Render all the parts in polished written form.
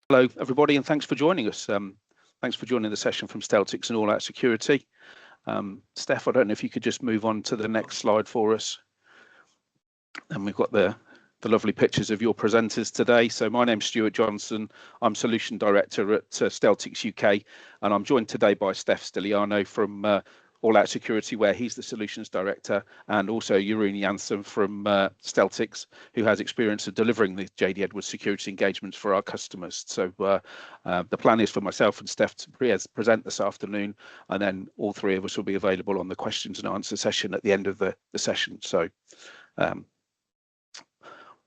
Hello, everybody, and thanks for joining us. Thanks for joining the session from Steltix and AllOut Security. Steph, I don't know if you could just move on to the next slide for us. And we've got the lovely pictures of your presenters today. So my name's Stuart Johnson. I'm Solution Director at Steltix UK, and I'm joined today by Steph Stiliano from AllOut Security, where he's the Solutions Director, and also Jeroen Janssen from Steltix, who has experience of delivering the JD Edwards security engagements for our customers. So the plan is for myself and Steph to present this afternoon, and then all three of us will be available on the questions and answer session at the end of the session. So what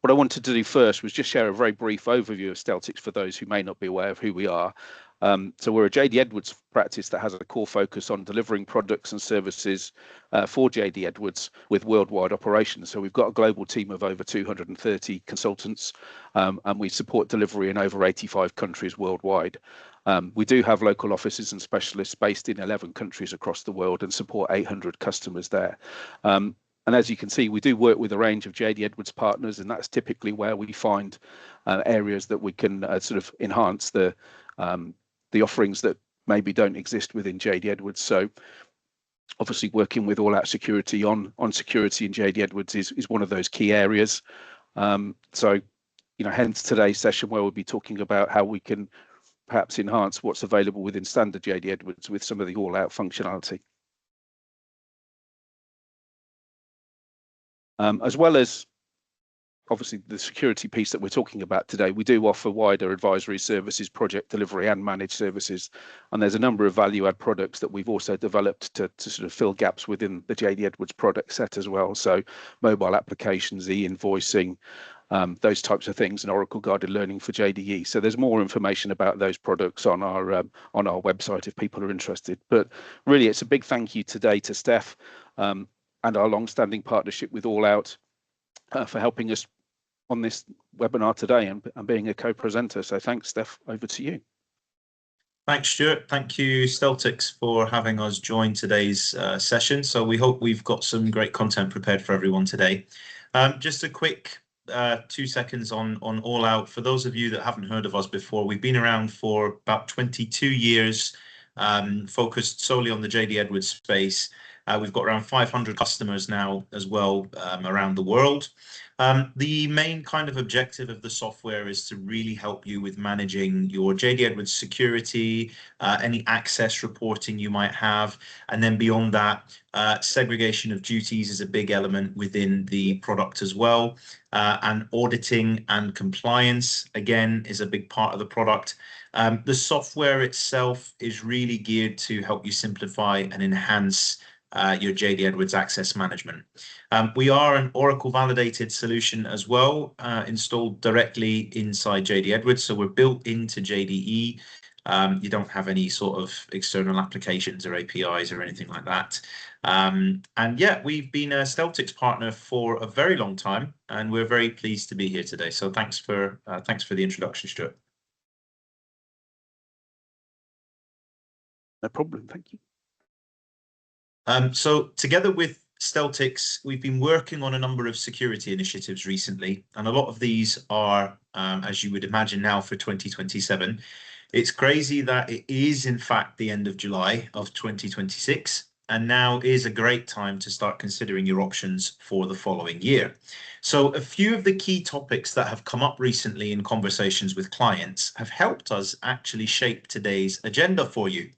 I wanted to do first was just share a very brief overview of Steltix for those who may not be aware of who we are. So we're a JD Edwards practice that has a core focus on delivering products and services for JD Edwards with worldwide operations. So we've got a global team of over 230 consultants, and we support delivery in over 85 countries worldwide. We do have local offices and specialists based in 11 countries across the world and support 800 customers there. And as you can see, we do work with a range of JD Edwards partners, and that's typically where we find areas that we can sort of enhance the offerings that maybe don't exist within JD Edwards. So obviously working with AllOut Security on security in JD Edwards is one of those key areas. So, hence today's session, where we'll be talking about how we can perhaps enhance what's available within standard JD Edwards with some of the AllOut functionality. As well as obviously the security piece that we're talking about today, we do offer wider advisory services, project delivery and managed services. And there's a number of value add products that we've also developed to sort of fill gaps within the JD Edwards product set as well. So mobile applications, e-invoicing, those types of things, and Oracle guided learning for JDE. So there's more information about those products on our website if people are interested. But really, it's a big thank you today to Steph and our long-standing partnership with AllOut for helping us on this webinar today and being a co-presenter. So thanks, Steph, over to you. Thanks, Stuart. Thank you, Steltix, for having us join today's session. So we hope we've got some great content prepared for everyone today. Just a quick 2 seconds on AllOut. For those of you that haven't heard of us before, we've been around for about 22 years, focused solely on the JD Edwards space. We've got around 500 customers now as well around the world. The main kind of objective of the software is to really help you with managing your JD Edwards security, any access reporting you might have, and then beyond that, segregation of duties is a big element within the product as well. And auditing and compliance, again, is a big part of the product. The software itself is really geared to help you simplify and enhance your JD Edwards access management. We are an Oracle validated solution as well, installed directly inside JD Edwards. So we're built into JDE. You don't have any sort of external applications or APIs or anything like that. And yeah, we've been a Steltix partner for a very long time, and we're very pleased to be here today. So thanks for the introduction, Stuart. No problem. Thank you. So together with Steltix, we've been working on a number of security initiatives recently, and a lot of these are, as you would imagine now, for 2027. It's crazy that it is, in fact, the end of July of 2026, and now is a great time to start considering your options for the following year. So a few of the key topics that have come up recently in conversations with clients have helped us actually shape today's agenda for you.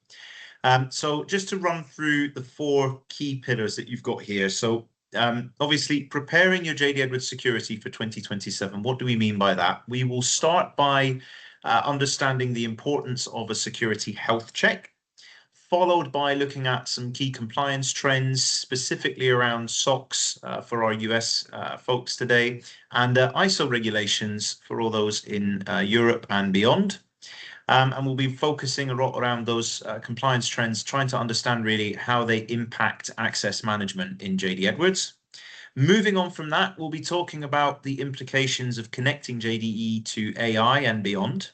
So just to run through the 4 key pillars that you've got here. So obviously preparing your JD Edwards security for 2027. What do we mean by that? We will start by understanding the importance of a security health check, followed by looking at some key compliance trends, specifically around SOX for our US folks today, and ISO regulations for all those in Europe and beyond. And we'll be focusing a lot around those compliance trends, trying to understand really how they impact access management in JD Edwards. Moving on from that, we'll be talking about the implications of connecting JDE to AI and beyond.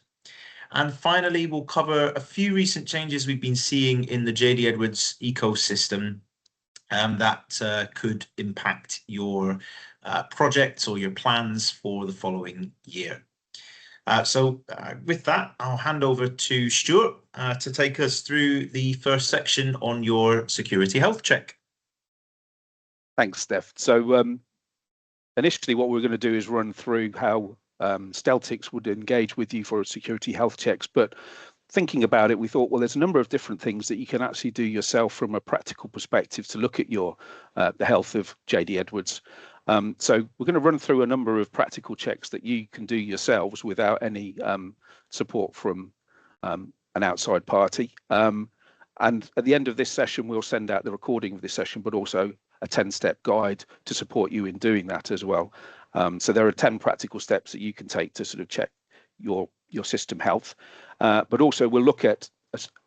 And finally, we'll cover a few recent changes we've been seeing in the JD Edwards ecosystem that could impact your projects or your plans for the following year. With that, I'll hand over to Stuart to take us through the first section on your security health check. Thanks, Steph. So initially what we're going to do is run through how Steltix would engage with you for security health checks. But thinking about it, we thought, well, there's a number of different things that you can actually do yourself from a practical perspective to look at your the health of JD Edwards. So we're going to run through a number of practical checks that you can do yourselves without any support from an outside party. And at the end of this session, we'll send out the recording of this session, but also a 10-step guide to support you in doing that as well. So there are 10 practical steps that you can take to sort of check your system health. But also we'll look at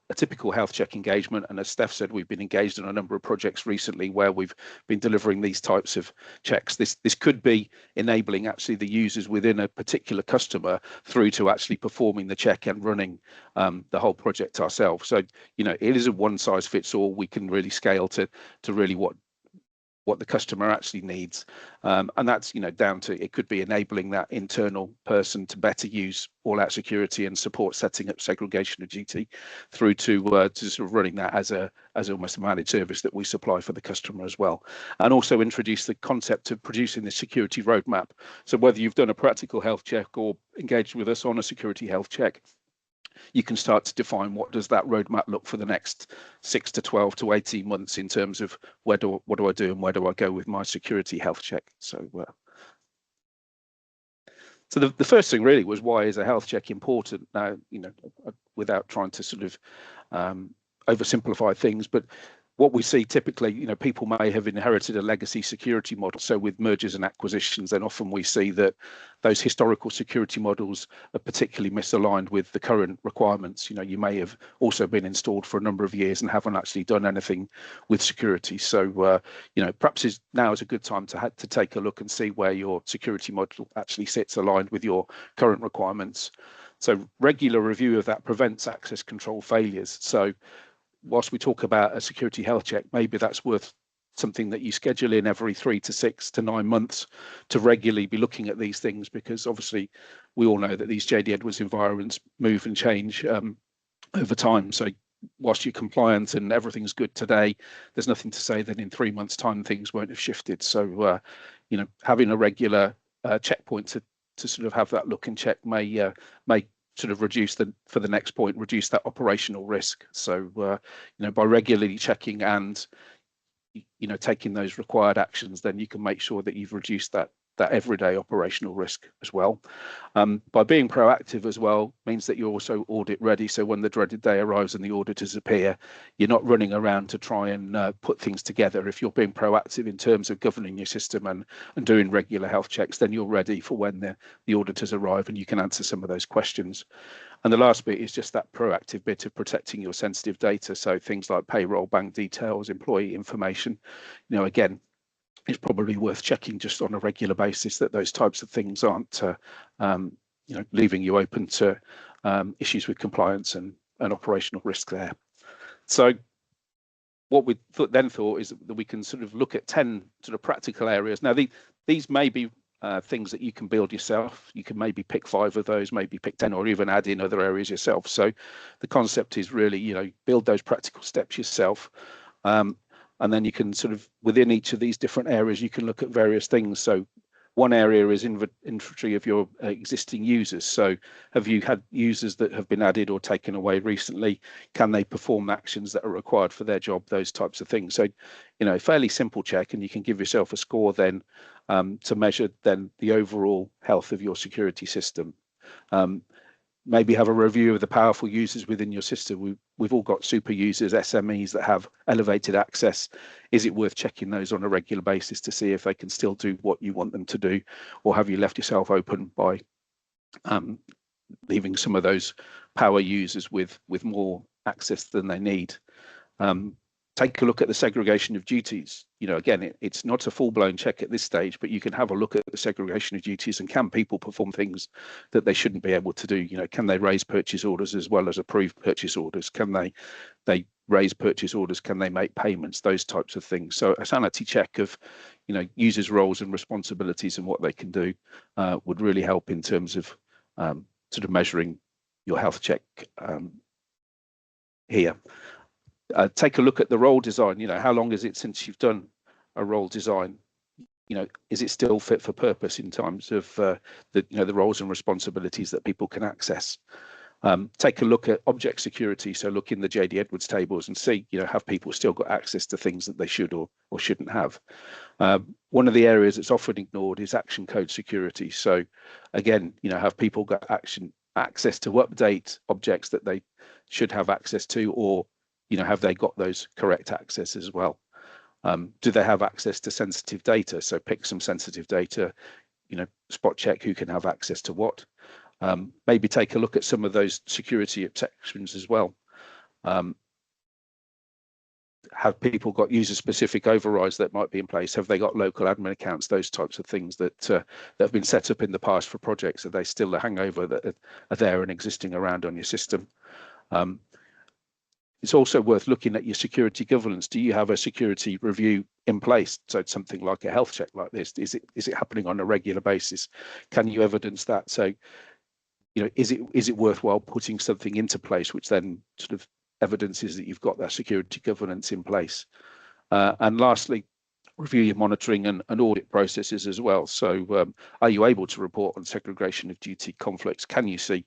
a typical health check engagement. And as Steph said, we've been engaged in a number of projects recently where we've been delivering these types of checks. This could be enabling actually the users within a particular customer through to actually performing the check and running the whole project ourselves. So, you know, it isn't one size fits all. We can really scale to really what the customer actually needs, and that's, you know, down to, it could be enabling that internal person to better use AllOut Security and support setting up segregation of duty, through to sort of running that as almost a managed service that we supply for the customer as well, and also introduce the concept of producing the security roadmap. So whether you've done a practical health check or engaged with us on a security health check, you can start to define what does that roadmap look for the next 6 to 12 to 18 months in terms of what do I do and where do I go with my security health check. So the first thing really was, why is a health check important? Now, you know, without trying to sort of oversimplify things, but what we see typically, you know, people may have inherited a legacy security model. So with mergers and acquisitions, then often we see that those historical security models are particularly misaligned with the current requirements. You know, you may have also been installed for a number of years and haven't actually done anything with security. So, you know, perhaps now is a good time to take a look and see where your security model actually sits aligned with your current requirements. So regular review of that prevents access control failures. So whilst we talk about a security health check, maybe that's worth something that you schedule in every 3 to 6 to 9 months to regularly be looking at these things, because obviously we all know that these JD Edwards environments move and change over time. So whilst you're compliant and everything's good today, there's nothing to say that in 3 months' time things won't have shifted. So you know, having a regular checkpoint to sort of have that look and check may sort of reduce for the next point, reduce that operational risk. So you know, by regularly checking and, you know, taking those required actions, then you can make sure that you've reduced that everyday operational risk as well. By being proactive as well means that you're also audit ready. So when the dreaded day arrives and the auditors appear, you're not running around to try and put things together. If you're being proactive in terms of governing your system and doing regular health checks, then you're ready for when the auditors arrive and you can answer some of those questions. And the last bit is just that proactive bit of protecting your sensitive data. So things like payroll, bank details, employee information, you know, again, it's probably worth checking just on a regular basis that those types of things aren't, you know, leaving you open to issues with compliance and operational risk there. So what we then thought is that we can sort of look at 10 sort of practical areas. Now, these may be things that you can build yourself. You can maybe pick 5 of those, maybe pick 10, or even add in other areas yourself. So the concept is really, you know, build those practical steps yourself. And then you can sort of, within each of these different areas, you can look at various things. So one area is inventory of your existing users. So have you had users that have been added or taken away recently? Can they perform actions that are required for their job? Those types of things. So, you know, fairly simple check, and you can give yourself a score then to measure then the overall health of your security system. Maybe have a review of the powerful users within your system. We've all got super users, SMEs that have elevated access. Is it worth checking those on a regular basis to see if they can still do what you want them to do, or have you left yourself open by leaving some of those power users with more access than they need? Take a look at the segregation of duties. You know, again, it's not a full-blown check at this stage, but you can have a look at the segregation of duties, and can people perform things that they shouldn't be able to do? You know, can they raise purchase orders as well as approve purchase orders? Can they raise purchase orders? Can they make payments? Those types of things. So a sanity check of, you know, users' roles and responsibilities and what they can do would really help in terms of sort of measuring your health check here. Take a look at the role design. How long is it since you've done a role design? Is it still fit for purpose in terms of the roles and responsibilities that people can access? Take a look at object security. So look in the JD Edwards tables and see, have people still got access to things that they should or shouldn't have? One of the areas that's often ignored is action code security. So again, have people got access to update objects that they should have access to, or have they got those correct access as well? Do they have access to sensitive data? So pick some sensitive data, spot check who can have access to what. Maybe take a look at some of those security exceptions as well. Have people got user-specific overrides that might be in place? Have they got local admin accounts? Those types of things that have been set up in the past for projects. Are they still a hangover that are there and existing around on your system? It's also worth looking at your security governance. Do you have a security review in place? So it's something like a health check like this. Is it happening on a regular basis? Can you evidence that? So, is it worthwhile putting something into place which then sort of evidences that you've got that security governance in place? And lastly, review your monitoring and audit processes as well. So are you able to report on segregation of duty conflicts? Can you see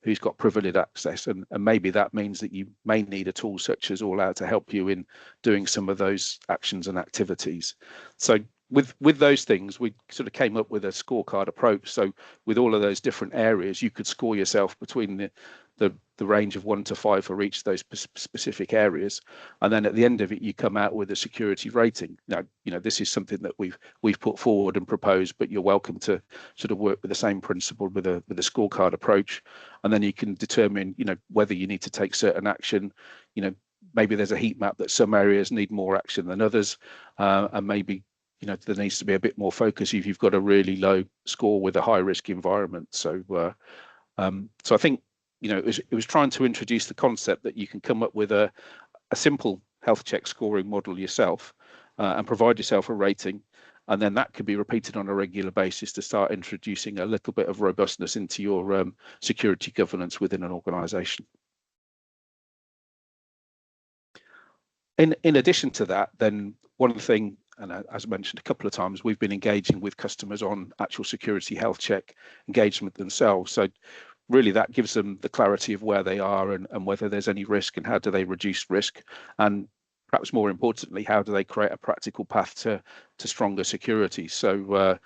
who's got privileged access? And maybe that means that you may need a tool such as AllOut to help you in doing some of those actions and activities. So with those things, we sort of came up with a scorecard approach. So with all of those different areas, you could score yourself between the range of 1 to 5 for each of those specific areas, and then at the end of it, you come out with a security rating. Now, this is something that we've put forward and proposed, but you're welcome to sort of work with the same principle with a scorecard approach, and then you can determine, whether you need to take certain action. Maybe there's a heat map that some areas need more action than others, and maybe there needs to be a bit more focus if you've got a really low score with a high risk environment. So I think it was trying to introduce the concept that you can come up with a simple health check scoring model yourself and provide yourself a rating, and then that could be repeated on a regular basis to start introducing a little bit of robustness into your security governance within an organization. In addition to that, then one thing, and as I mentioned a couple of times, we've been engaging with customers on actual security health check engagement themselves. So really that gives them the clarity of where they are and whether there's any risk and how do they reduce risk. And perhaps more importantly, how do they create a practical path to stronger security? So,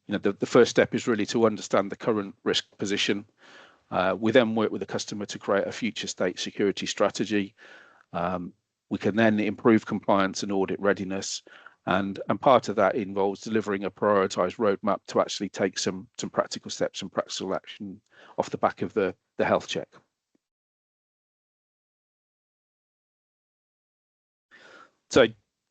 the first step is really to understand the current risk position. We then work with the customer to create a future state security strategy. We can then improve compliance and audit readiness. And part of that involves delivering a prioritized roadmap to actually take some practical steps and practical action off the back of the health check. So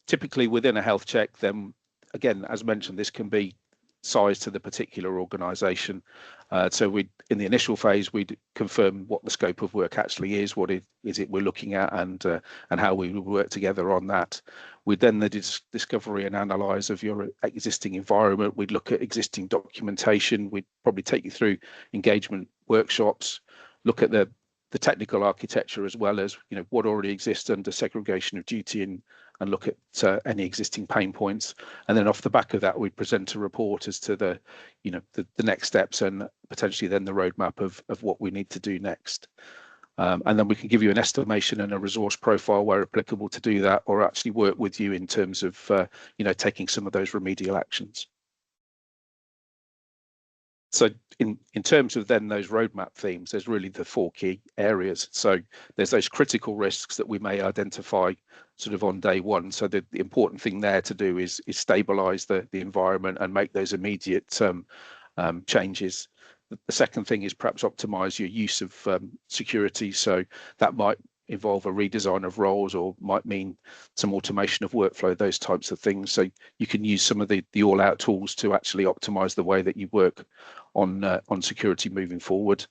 typically within a health check, then again, as mentioned, this can be sized to the particular organization. So in the initial phase, we'd confirm what the scope of work actually is, what is it we're looking at, and how we would work together on that. We'd then the discovery and analyze of your existing environment. We'd look at existing documentation. We'd probably take you through engagement workshops, look at the technical architecture as well as what already exists under segregation of duty, and look at any existing pain points. And then off the back of that, we present a report as to the next steps and potentially then the roadmap of what we need to do next. And then we can give you an estimation and a resource profile where applicable to do that, or actually work with you in terms of taking some of those remedial actions. So in terms of then those roadmap themes, there's really the 4 key areas. So there's those critical risks that we may identify sort of on day one. So the important thing there to do is stabilize the environment and make those immediate changes. The second thing is perhaps optimize your use of security. So that might involve a redesign of roles, or might mean some automation of workflow, those types of things. So you can use some of the AllOut tools to actually optimize the way that you work on security moving forward.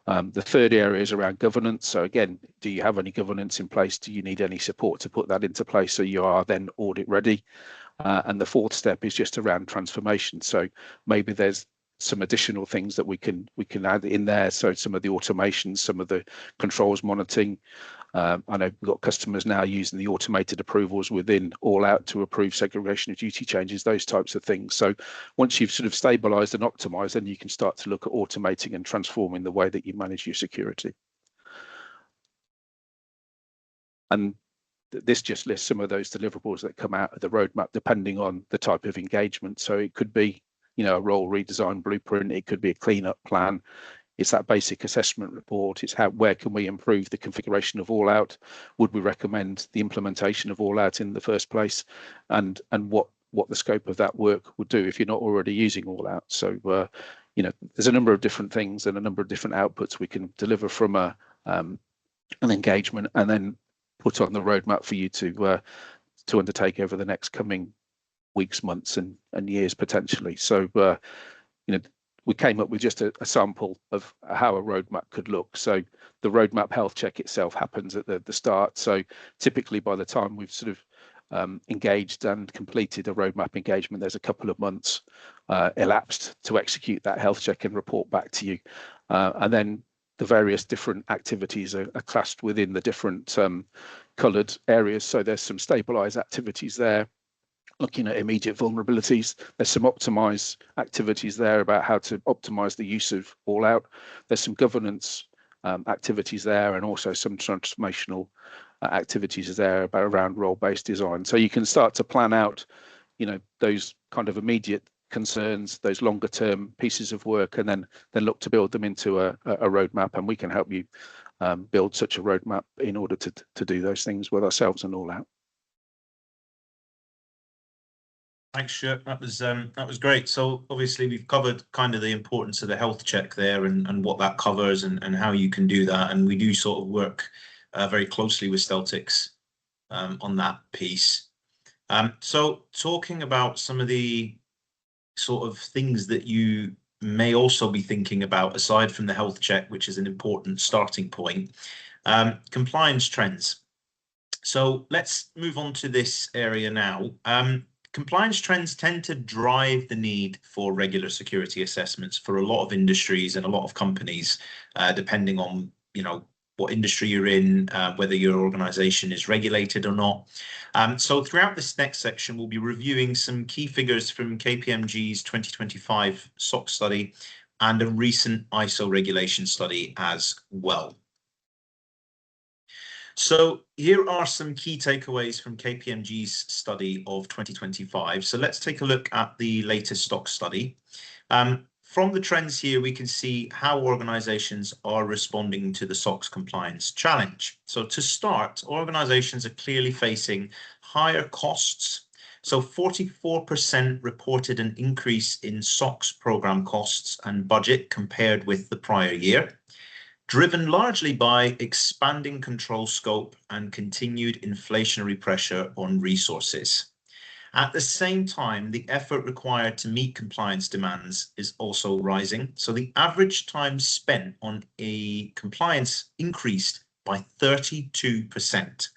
The third area is around governance. So again, do you have any governance in place? Do you need any support to put that into place so you are then audit ready? And the fourth step is just around transformation. So maybe there's some additional things that we can add in there. So some of the automations, some of the controls monitoring. I know we've got customers now using the automated approvals within AllOut to approve segregation of duty changes, those types of things. So once you've sort of stabilized and optimized, then you can start to look at automating and transforming the way that you manage your security. And this just lists some of those deliverables that come out of the roadmap, depending on the type of engagement. So it could be, a role redesign blueprint. It could be a cleanup plan. It's that basic assessment report. It's where can we improve the configuration of AllOut? Would we recommend the implementation of AllOut in the first place? And what the scope of that work would do if you're not already using AllOut. So, there's a number of different things and a number of different outputs we can deliver from an engagement and then put on the roadmap for you to undertake over the next coming weeks, months, and years potentially. So, we came up with just a sample of how a roadmap could look. So the roadmap health check itself happens at the start. So typically by the time we've sort of engaged and completed a roadmap engagement, there's a couple of months elapsed to execute that health check and report back to you. And then the various different activities are classed within the different coloured areas. So there's some stabilise activities there, looking at immediate vulnerabilities. There's some optimize activities there about how to optimize the use of AllOut. There's some governance activities there, and also some transformational activities there around role-based design. So you can start to plan out, those kind of immediate concerns, those longer term pieces of work, and then look to build them into a roadmap, and we can help you build such a roadmap in order to do those things with ourselves and AllOut. Thanks, Stuart. That was great. So obviously we've covered kind of the importance of the health check there and what that covers and how you can do that. And we do sort of work very closely with Steltix on that piece. So talking about some of the sort of things that you may also be thinking about aside from the health check, which is an important starting point, compliance trends. So let's move on to this area now. Compliance trends tend to drive the need for regular security assessments for a lot of industries and a lot of companies, depending on, what industry you're in, whether your organization is regulated or not. So throughout this next section, we'll be reviewing some key figures from KPMG's 2025 SOX study and a recent ISO regulation study as well. So here are some key takeaways from KPMG's study of 2025. So let's take a look at the latest SOX study. From the trends here, we can see how organizations are responding to the SOX compliance challenge. So to start, organizations are clearly facing higher costs. So 44% reported an increase in SOX program costs and budget compared with the prior year, driven largely by expanding control scope and continued inflationary pressure on resources. At the same time, the effort required to meet compliance demands is also rising. So the average time spent on a compliance increased by 32%,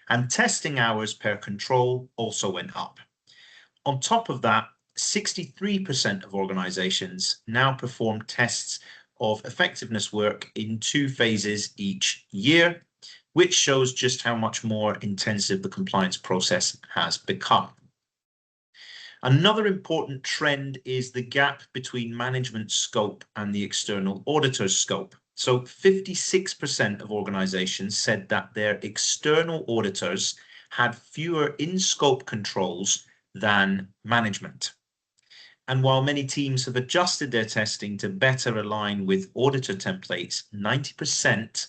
and testing hours per control also went up. On top of that, 63% of organizations now perform tests of effectiveness work in 2 phases each year, which shows just how much more intensive the compliance process has become. Another important trend is the gap between management scope and the external auditor's scope. So 56% of organizations said that their external auditors had fewer in-scope controls than management. And while many teams have adjusted their testing to better align with auditor templates, 90%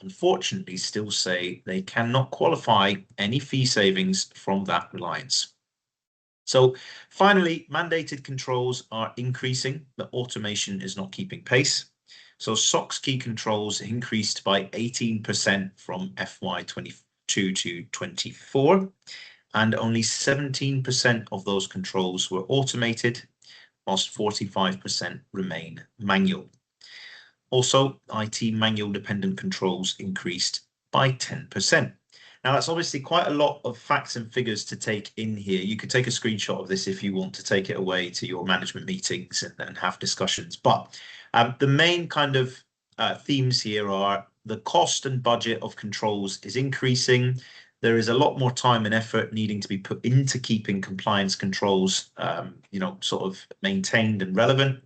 unfortunately still say they cannot qualify any fee savings from that reliance. So finally, mandated controls are increasing, but automation is not keeping pace. So SOX key controls increased by 18% from FY22 to 24, and only 17% of those controls were automated, whilst 45% remain manual. Also, IT manual dependent controls increased by 10%. Now, that's obviously quite a lot of facts and figures to take in here. You could take a screenshot of this if you want to take it away to your management meetings and have discussions. But the main kind of themes here are the cost and budget of controls is increasing. There is a lot more time and effort needing to be put into keeping compliance controls, sort of maintained and relevant.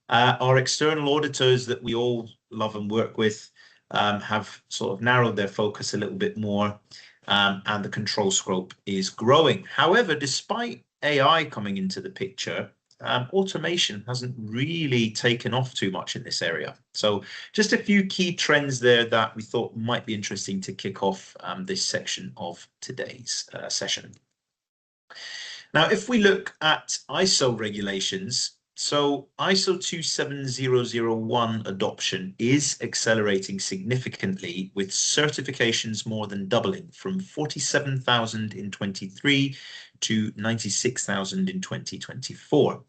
Our external auditors that we all love and work with have sort of narrowed their focus a little bit more, and the control scope is growing. However, despite AI coming into the picture, automation hasn't really taken off too much in this area. So just a few key trends there that we thought might be interesting to kick off this section of today's session. Now, if we look at ISO regulations, so ISO 27001 adoption is accelerating significantly, with certifications more than doubling from 47,000 in 23 to 96,000 in 2024.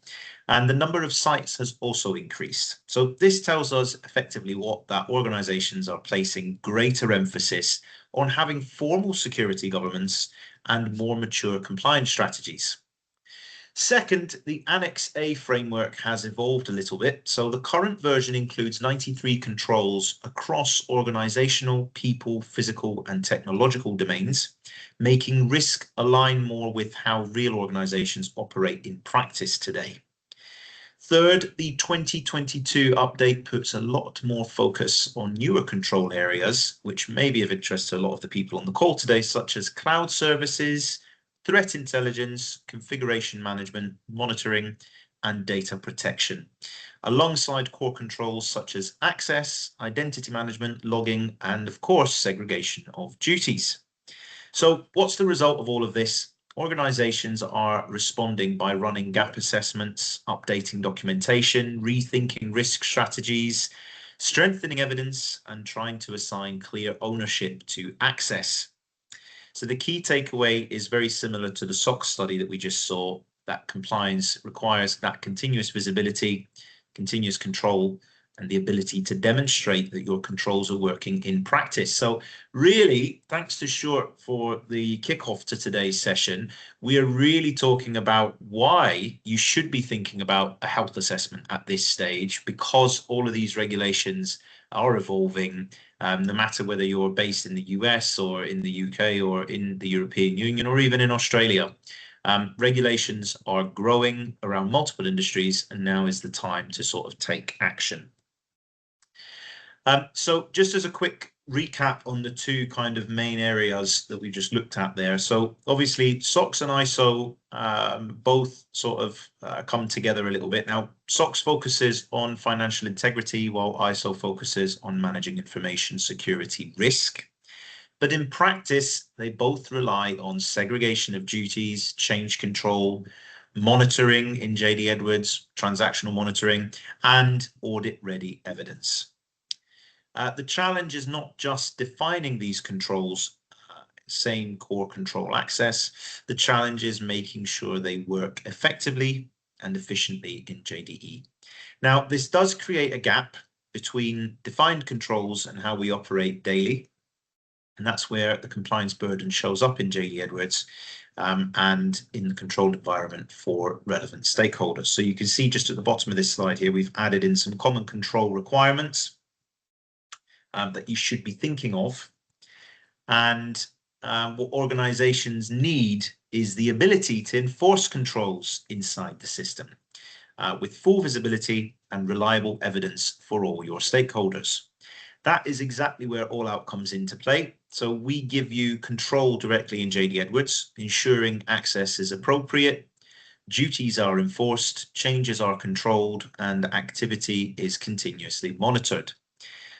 And the number of sites has also increased. So this tells us effectively that organizations are placing greater emphasis on having formal security governance and more mature compliance strategies. Second, the Annex A framework has evolved a little bit. So the current version includes 93 controls across organizational, people, physical, and technological domains, making risk align more with how real organizations operate in practice today. Third, the 2022 update puts a lot more focus on newer control areas, which may be of interest to a lot of the people on the call today, such as cloud services, threat intelligence, configuration management, monitoring, and data protection, alongside core controls such as access, identity management, logging, and of course, segregation of duties. So what's the result of all of this? Organizations are responding by running gap assessments, updating documentation, rethinking risk strategies, strengthening evidence, and trying to assign clear ownership to access. So the key takeaway is very similar to the SOX study that we just saw, that compliance requires that continuous visibility, continuous control, and the ability to demonstrate that your controls are working in practice. So really, thanks to Short for the kickoff to today's session, we are really talking about why you should be thinking about a health assessment at this stage, because all of these regulations are evolving. No matter whether you're based in the US or in the UK or in the European Union or even in Australia, regulations are growing around multiple industries, and now is the time to sort of take action. So just as a quick recap on the two kind of main areas that we just looked at there. So obviously SOX and ISO both sort of come together a little bit. Now, SOX focuses on financial integrity, while ISO focuses on managing information security risk. But in practice, they both rely on segregation of duties, change control, monitoring in JD Edwards, transactional monitoring, and audit-ready evidence. The challenge is not just defining these controls, same core control access. The challenge is making sure they work effectively and efficiently in JDE. Now, this does create a gap between defined controls and how we operate daily. And that's where the compliance burden shows up in JD Edwards and in the controlled environment for relevant stakeholders. So you can see just at the bottom of this slide here, we've added in some common control requirements that you should be thinking of. And what organizations need is the ability to enforce controls inside the system with full visibility and reliable evidence for all your stakeholders. That is exactly where AllOut comes into play. So we give you control directly in JD Edwards, ensuring access is appropriate, duties are enforced, changes are controlled, and activity is continuously monitored.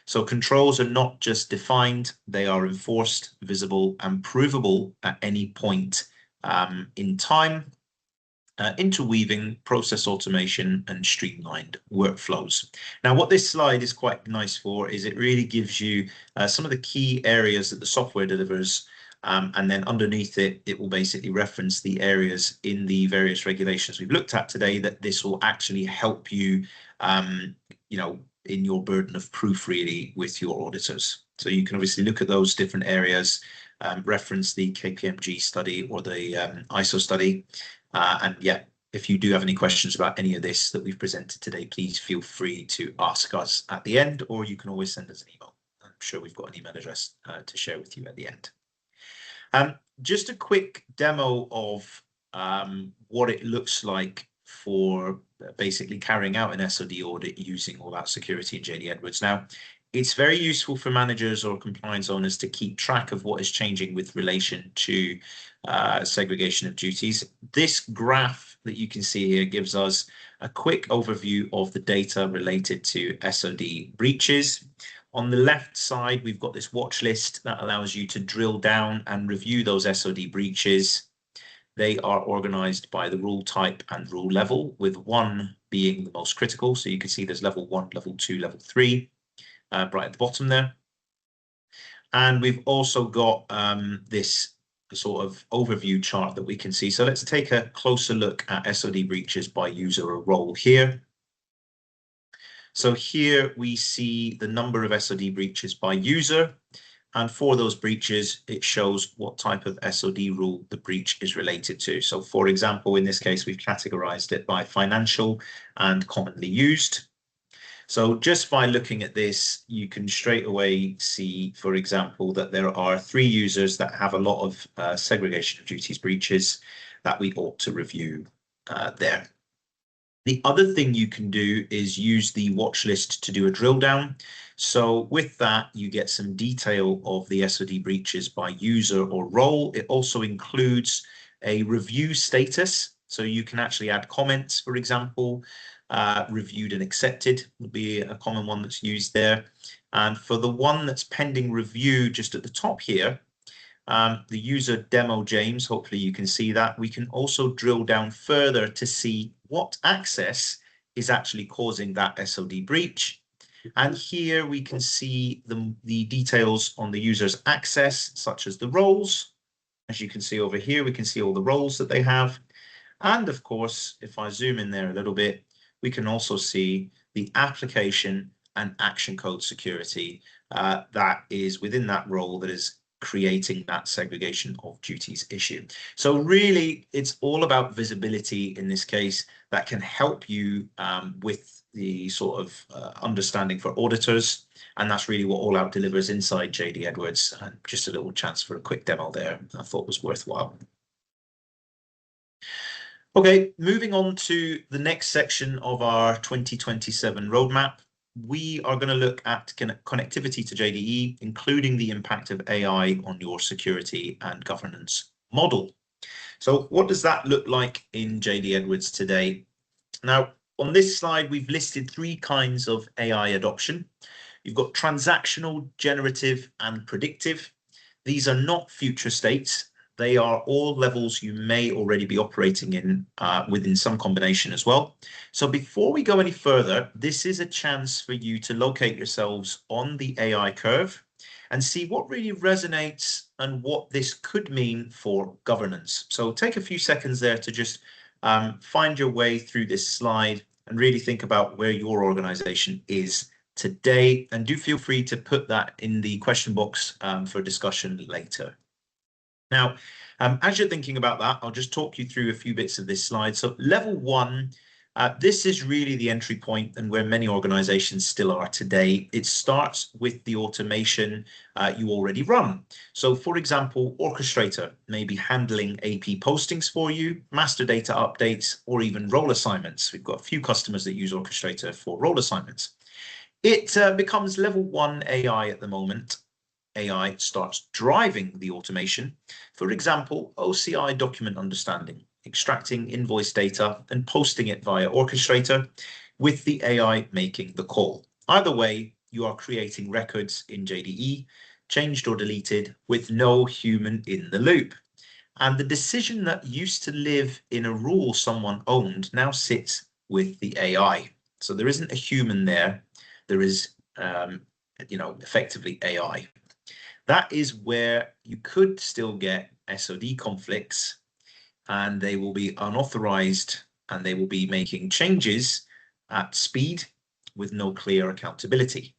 So controls are not just defined, they are enforced, visible, and provable at any point in time, interweaving process automation and streamlined workflows. Now, what this slide is quite nice for is it really gives you some of the key areas that the software delivers, and then underneath it, it will basically reference the areas in the various regulations we've looked at today that this will actually help you, in your burden of proof, really, with your auditors. So you can obviously look at those different areas, reference the KPMG study or the ISO study. And yeah, if you do have any questions about any of this that we've presented today, please feel free to ask us at the end, or you can always send us an email. I'm sure we've got an email address to share with you at the end. Just a quick demo of what it looks like for basically carrying out an SOD audit using AllOut Security and JD Edwards. Now, it's very useful for managers or compliance owners to keep track of what is changing with relation to segregation of duties. This graph that you can see here gives us a quick overview of the data related to SOD breaches. On the left side, we've got this watch list that allows you to drill down and review those SOD breaches. They are organized by the rule type and rule level, with 1 being the most critical. So you can see there's level 1, level 2, level 3, right at the bottom there. And we've also got this sort of overview chart that we can see. So let's take a closer look at SOD breaches by user or role here. So here we see the number of SOD breaches by user, and for those breaches, it shows what type of SOD rule the breach is related to. So for example, in this case, we've categorized it by financial and commonly used. So just by looking at this, you can straight away see, for example, that there are 3 users that have a lot of segregation of duties breaches that we ought to review there. The other thing you can do is use the watch list to do a drill down. So with that, you get some detail of the SOD breaches by user or role. It also includes a review status. So you can actually add comments, for example, reviewed and accepted would be a common one that's used there. And for the one that's pending review just at the top here, the user demo James, hopefully you can see that. We can also drill down further to see what access is actually causing that SOD breach. And here we can see the details on the user's access, such as the roles. As you can see over here, we can see all the roles that they have. And of course, if I zoom in there a little bit, we can also see the application and action code security that is within that role that is creating that segregation of duties issue. So really, it's all about visibility in this case that can help you with the sort of understanding for auditors. And that's really what AllOut delivers inside JD Edwards. And just a little chance for a quick demo there I thought was worthwhile. Okay, moving on to the next section of our 2027 roadmap. We are going to look at connectivity to JDE, including the impact of AI on your security and governance model. So what does that look like in JD Edwards today? Now, on this slide, we've listed 3 kinds of AI adoption. You've got transactional, generative, and predictive. These are not future states. They are all levels you may already be operating in within some combination as well. So before we go any further, this is a chance for you to locate yourselves on the AI curve and see what really resonates and what this could mean for governance. So take a few seconds there to just find your way through this slide and really think about where your organization is today. And do feel free to put that in the question box for discussion later. Now, as you're thinking about that, I'll just talk you through a few bits of this slide. So level 1, this is really the entry point and where many organizations still are today. It starts with the automation you already run. So for example, Orchestrator may be handling AP postings for you, master data updates, or even role assignments. We've got a few customers that use Orchestrator for role assignments. It becomes level 1 AI at the moment. AI starts driving the automation. For example, OCI document understanding, extracting invoice data and posting it via Orchestrator with the AI making the call. Either way, you are creating records in JDE, changed or deleted with no human in the loop. And the decision that used to live in a rule someone owned now sits with the AI. So there isn't a human there. There is, effectively AI. That is where you could still get SOD conflicts, and they will be unauthorized, and they will be making changes at speed with no clear accountability.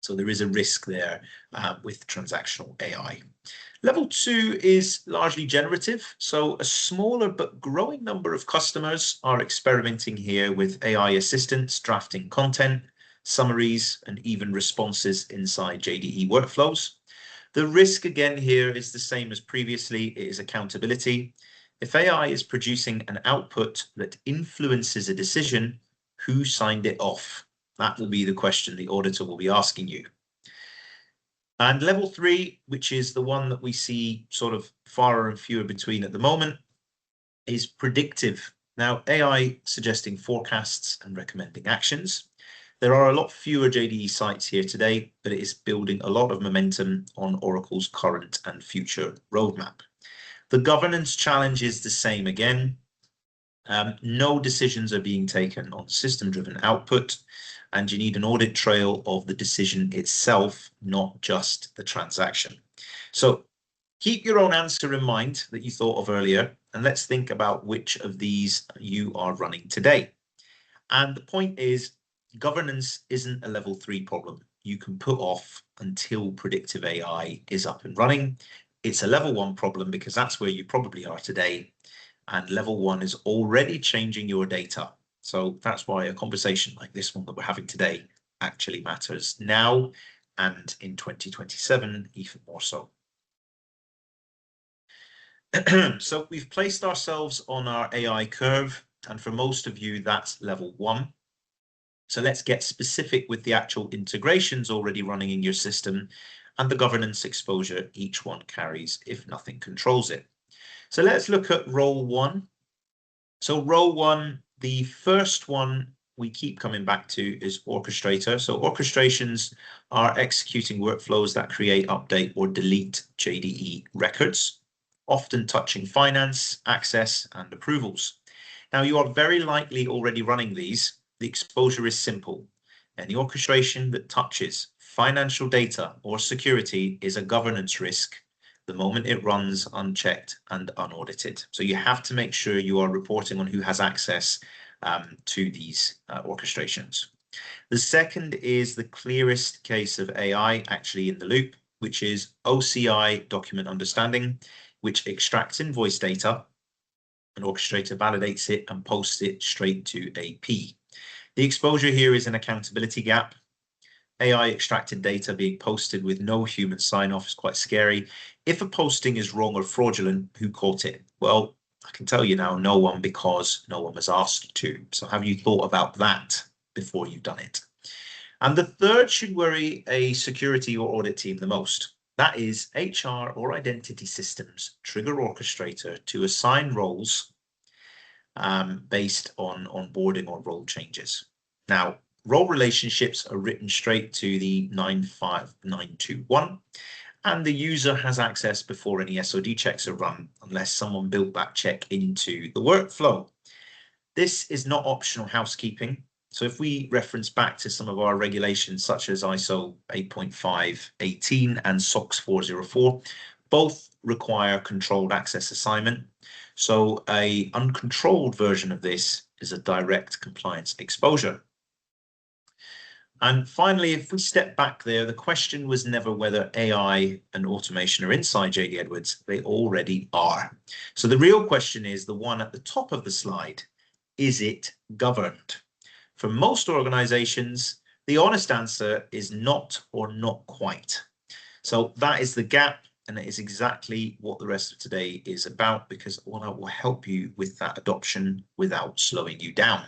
So there is a risk there with transactional AI. Level 2 is largely generative. So a smaller but growing number of customers are experimenting here with AI assistants, drafting content, summaries, and even responses inside JDE workflows. The risk again here is the same as previously. It is accountability. If AI is producing an output that influences a decision, who signed it off? That will be the question the auditor will be asking you. And level 3, which is the one that we see sort of far and fewer between at the moment, is predictive. Now, AI suggesting forecasts and recommending actions. There are a lot fewer JDE sites here today, but it is building a lot of momentum on Oracle's current and future roadmap. The governance challenge is the same again. No decisions are being taken on system-driven output, and you need an audit trail of the decision itself, not just the transaction. So keep your own answer in mind that you thought of earlier, and let's think about which of these you are running today. And the point is, governance isn't a level 3 problem you can put off until predictive AI is up and running. It's a level 1 problem because that's where you probably are today. And level 1 is already changing your data. So that's why a conversation like this one that we're having today actually matters now and in 2027, even more so. So we've placed ourselves on our AI curve, and for most of you, that's level 1. So let's get specific with the actual integrations already running in your system and the governance exposure each one carries if nothing controls it. So let's look at role 1. So role 1, the first one we keep coming back to is orchestrator. So orchestrations are executing workflows that create, update, or delete JDE records, often touching finance, access, and approvals. Now, you are very likely already running these. The exposure is simple. Any orchestration that touches financial data or security is a governance risk the moment it runs unchecked and unaudited. So you have to make sure you are reporting on who has access to these orchestrations. The second is the clearest case of AI actually in the loop, which is OCI document understanding, which extracts invoice data. An orchestrator validates it and posts it straight to AP. The exposure here is an accountability gap. AI extracted data being posted with no human sign-off is quite scary. If a posting is wrong or fraudulent, who caught it? Well, I can tell you now, no one, because no one was asked to. So have you thought about that before you've done it? And the third should worry a security or audit team the most. That is HR or identity systems trigger orchestrator to assign roles based on onboarding or role changes. Now, role relationships are written straight to the 95921, and the user has access before any SOD checks are run, unless someone built that check into the workflow. This is not optional housekeeping. So if we reference back to some of our regulations, such as ISO 8.518 and SOX 404, both require controlled access assignment. So an uncontrolled version of this is a direct compliance exposure. And finally, if we step back there, the question was never whether AI and automation are inside JD Edwards. They already are. So the real question is the one at the top of the slide. Is it governed? For most organizations, the honest answer is not or not quite. So that is the gap, and it is exactly what the rest of today is about, because AllOut will help you with that adoption without slowing you down.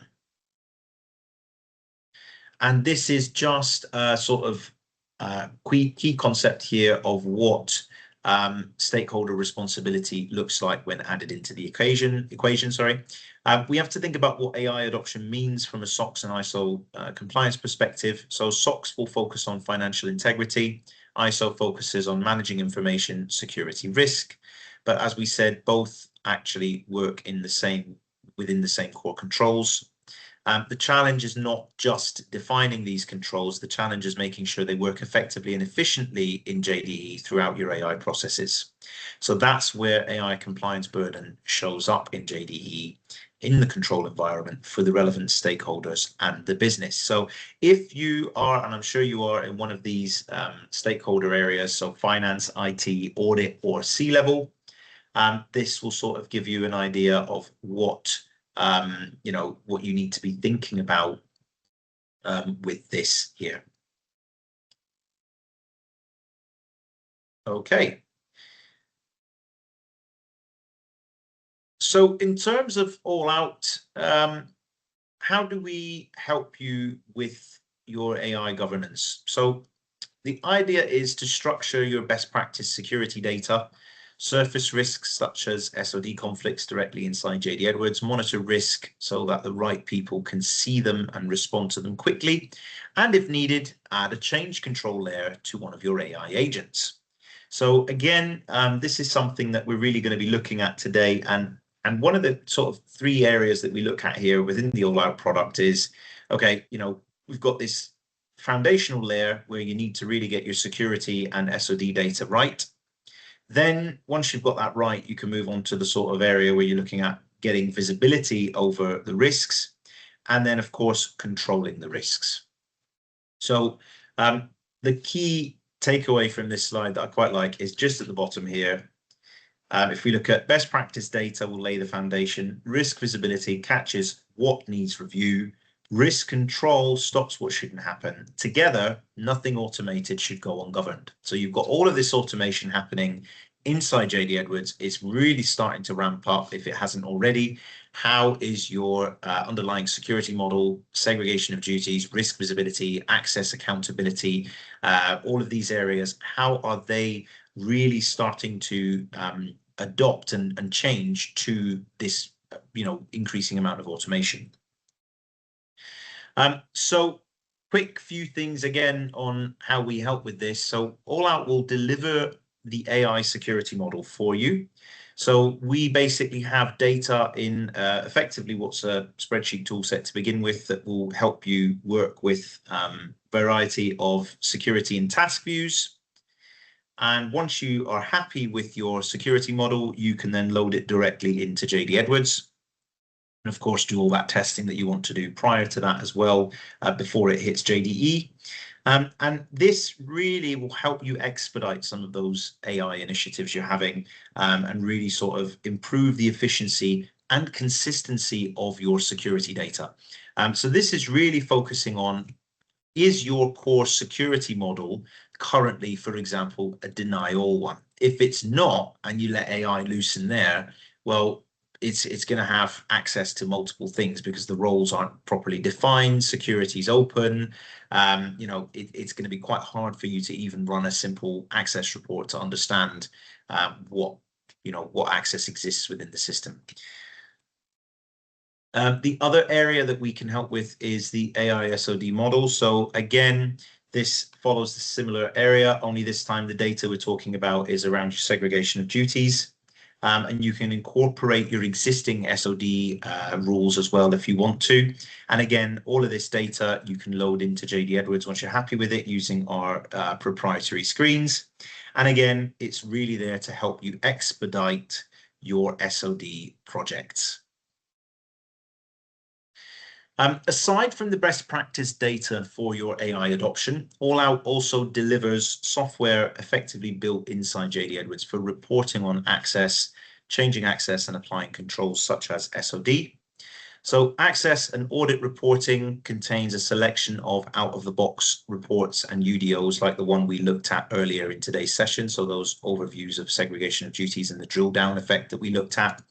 And this is just a sort of key concept here of what stakeholder responsibility looks like when added into the equation. We have to think about what AI adoption means from a SOX and ISO compliance perspective. So SOX will focus on financial integrity. ISO focuses on managing information security risk. But as we said, both actually work in within the same core controls. The challenge is not just defining these controls. The challenge is making sure they work effectively and efficiently in JDE throughout your AI processes. So that's where AI compliance burden shows up in JDE. in the control environment for the relevant stakeholders and the business. So if you are, and I'm sure you are, in one of these stakeholder areas, so finance, IT, audit, or C-level, this will sort of give you an idea of what what you need to be thinking about with this here. Okay. So in terms of AllOut, how do we help you with your AI governance? So the idea is to structure your best practice security data, surface risks such as SOD conflicts directly inside JD Edwards, monitor risk so that the right people can see them and respond to them quickly, and if needed, add a change control layer to one of your AI agents. So again, this is something that we're really going to be looking at today, and one of the sort of three areas that we look at here within the AllOut product is, okay, we've got this foundational layer where you need to really get your security and SOD data right. Then once you've got that right, you can move on to the sort of area where you're looking at getting visibility over the risks, and then of course controlling the risks. So the key takeaway from this slide that I quite like is just at the bottom here. If we look at best practice data, will lay the foundation. Risk visibility catches what needs review. Risk control stops what shouldn't happen. Together, nothing automated should go ungoverned. So you've got all of this automation happening inside JD Edwards. It's really starting to ramp up if it hasn't already. How is your underlying security model, segregation of duties, risk visibility, access accountability, all of these areas, how are they really starting to adopt and change to this increasing amount of automation? So quick few things again on how we help with this. So AllOut will deliver the AI security model for you. So we basically have data in effectively what's a spreadsheet tool set to begin with that will help you work with variety of security and task views. And once you are happy with your security model, you can then load it directly into JD Edwards. And of course, do all that testing that you want to do prior to that as well, before it hits JDE. And this really will help you expedite some of those AI initiatives you're having, and really sort of improve the efficiency and consistency of your security data. So this is really focusing on, is your core security model currently, for example, a deny all one? If it's not, and you let AI loose in there, well, it's going to have access to multiple things because the roles aren't properly defined, security is open. It's going to be quite hard for you to even run a simple access report to understand what access exists within the system. The other area that we can help with is the AI SOD model. So again, this follows the similar area, only this time the data we're talking about is around segregation of duties. And you can incorporate your existing SOD rules as well if you want to. And again, all of this data you can load into JD Edwards once you're happy with it using our proprietary screens. And again, it's really there to help you expedite your SOD projects. Aside from the best practice data for your AI adoption, AllOut also delivers software effectively built inside JD Edwards for reporting on access, changing access, and applying controls such as SOD. So access and audit reporting contains a selection of out-of-the-box reports and UDOs like the one we looked at earlier in today's session. So those overviews of segregation of duties and the drill down effect that we looked at.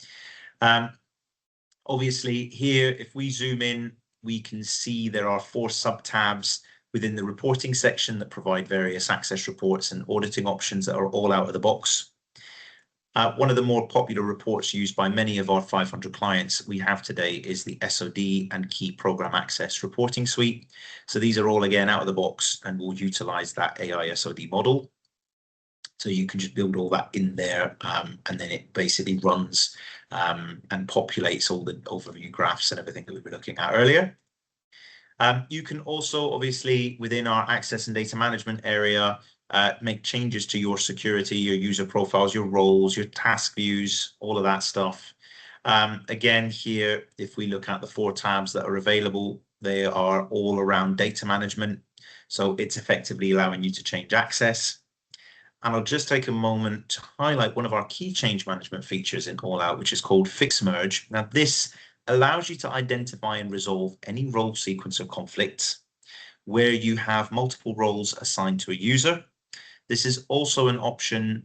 Obviously here, if we zoom in, we can see there are 4 sub-tabs within the reporting section that provide various access reports and auditing options that are all out of the box. One of the more popular reports used by many of our 500 clients we have today is the SOD and Key Program Access Reporting Suite. So these are all again out of the box and will utilize that AI SOD model. So you can just build all that in there, and then it basically runs and populates all the overview graphs and everything that we were looking at earlier. You can also, obviously, within our access and data management area, make changes to your security, your user profiles, your roles, your task views, all of that stuff. Again, here, if we look at the 4 tabs that are available, they are all around data management. So it's effectively allowing you to change access. And I'll just take a moment to highlight one of our key change management features in AllOut, which is called Fix Merge. Now, this allows you to identify and resolve any role sequencer conflicts where you have multiple roles assigned to a user. This is also an option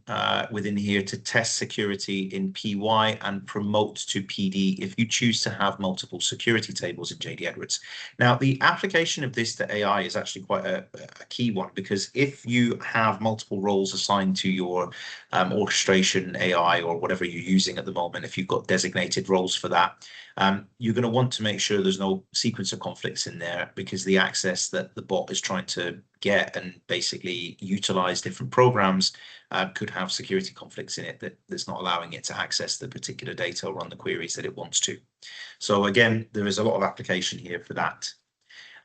within here to test security in PY and promote to PD if you choose to have multiple security tables in JD Edwards. Now, the application of this to AI is actually quite a key one, because if you have multiple roles assigned to your orchestration AI or whatever you're using at the moment, if you've got designated roles for that, you're going to want to make sure there's no sequencer conflicts in there, because the access that the bot is trying to get and basically utilize different programs could have security conflicts in it that's not allowing it to access the particular data or run the queries that it wants to. So again, there is a lot of application here for that.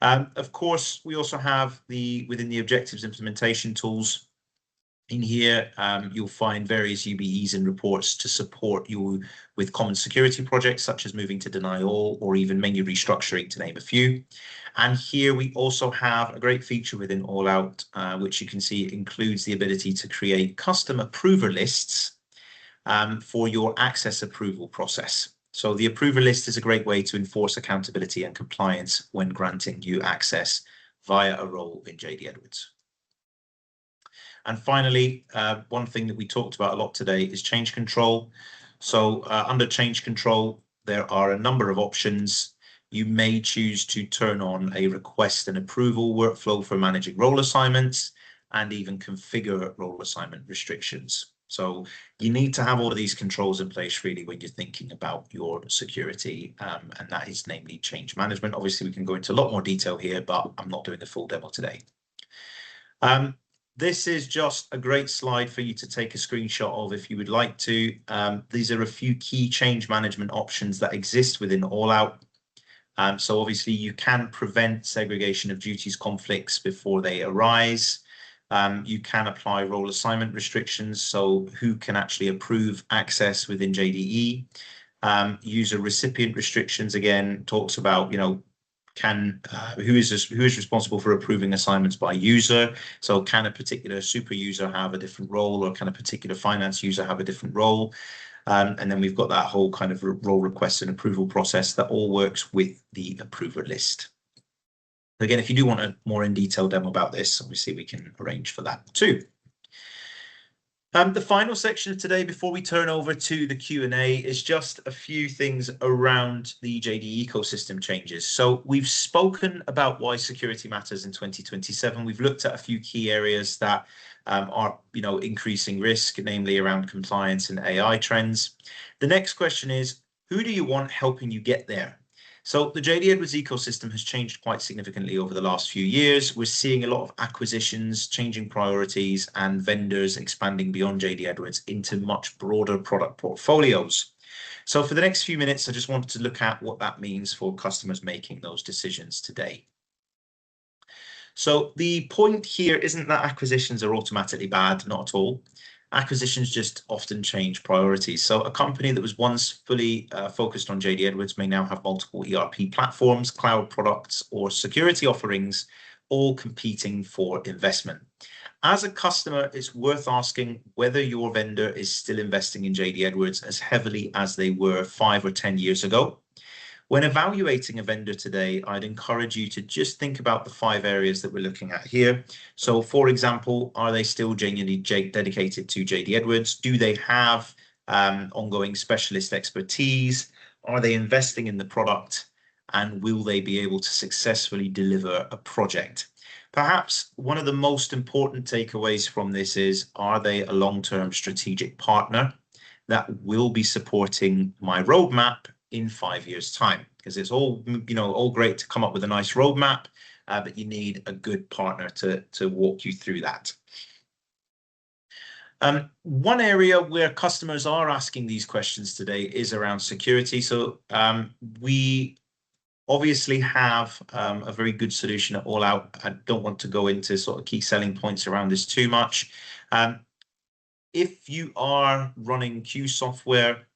Of course, we also have within the objectives implementation tools. In here, you'll find various UBEs and reports to support you with common security projects, such as moving to deny all or even menu restructuring, to name a few. And here we also have a great feature within AllOut, which you can see includes the ability to create custom approver lists for your access approval process. So the approver list is a great way to enforce accountability and compliance when granting you access via a role in JD Edwards. And finally, one thing that we talked about a lot today is change control. So under change control, there are a number of options. You may choose to turn on a request and approval workflow for managing role assignments, and even configure role assignment restrictions. So you need to have all of these controls in place really when you're thinking about your security, and that is namely change management. Obviously, we can go into a lot more detail here, but I'm not doing a full demo today. This is just a great slide for you to take a screenshot of if you would like to. These are a few key change management options that exist within AllOut. So obviously you can prevent segregation of duties conflicts before they arise. You can apply role assignment restrictions, so who can actually approve access within JDE. User recipient restrictions, again, talks about, who is responsible for approving assignments by user. So can a particular super user have a different role, or can a particular finance user have a different role? And then we've got that whole kind of role request and approval process that all works with the approver list. Again, if you do want a more in-detail demo about this, obviously we can arrange for that too. The final section of today, before we turn over to the Q&A, is just a few things around the JD ecosystem changes. So we've spoken about why security matters in 2027. We've looked at a few key areas that are, increasing risk, namely around compliance and AI trends. The next question is, who do you want helping you get there? So the JD Edwards ecosystem has changed quite significantly over the last few years. We're seeing a lot of acquisitions, changing priorities, and vendors expanding beyond JD Edwards into much broader product portfolios. So for the next few minutes, I just wanted to look at what that means for customers making those decisions today. So the point here isn't that acquisitions are automatically bad, not at all. Acquisitions just often change priorities. So a company that was once fully focused on JD Edwards may now have multiple ERP platforms, cloud products, or security offerings, all competing for investment. As a customer, it's worth asking whether your vendor is still investing in JD Edwards as heavily as they were 5 or 10 years ago. When evaluating a vendor today, I'd encourage you to just think about the 5 areas that we're looking at here. So for example, are they still genuinely dedicated to JD Edwards? Do they have ongoing specialist expertise? Are they investing in the product? And will they be able to successfully deliver a project? Perhaps one of the most important takeaways from this is, are they a long-term strategic partner that will be supporting my roadmap in 5 years' time? Because it's all, all great to come up with a nice roadmap, but you need a good partner to walk you through that. One area where customers are asking these questions today is around security. So we obviously have a very good solution at AllOut. I don't want to go into sort of key selling points around this too much. If you are running Q software,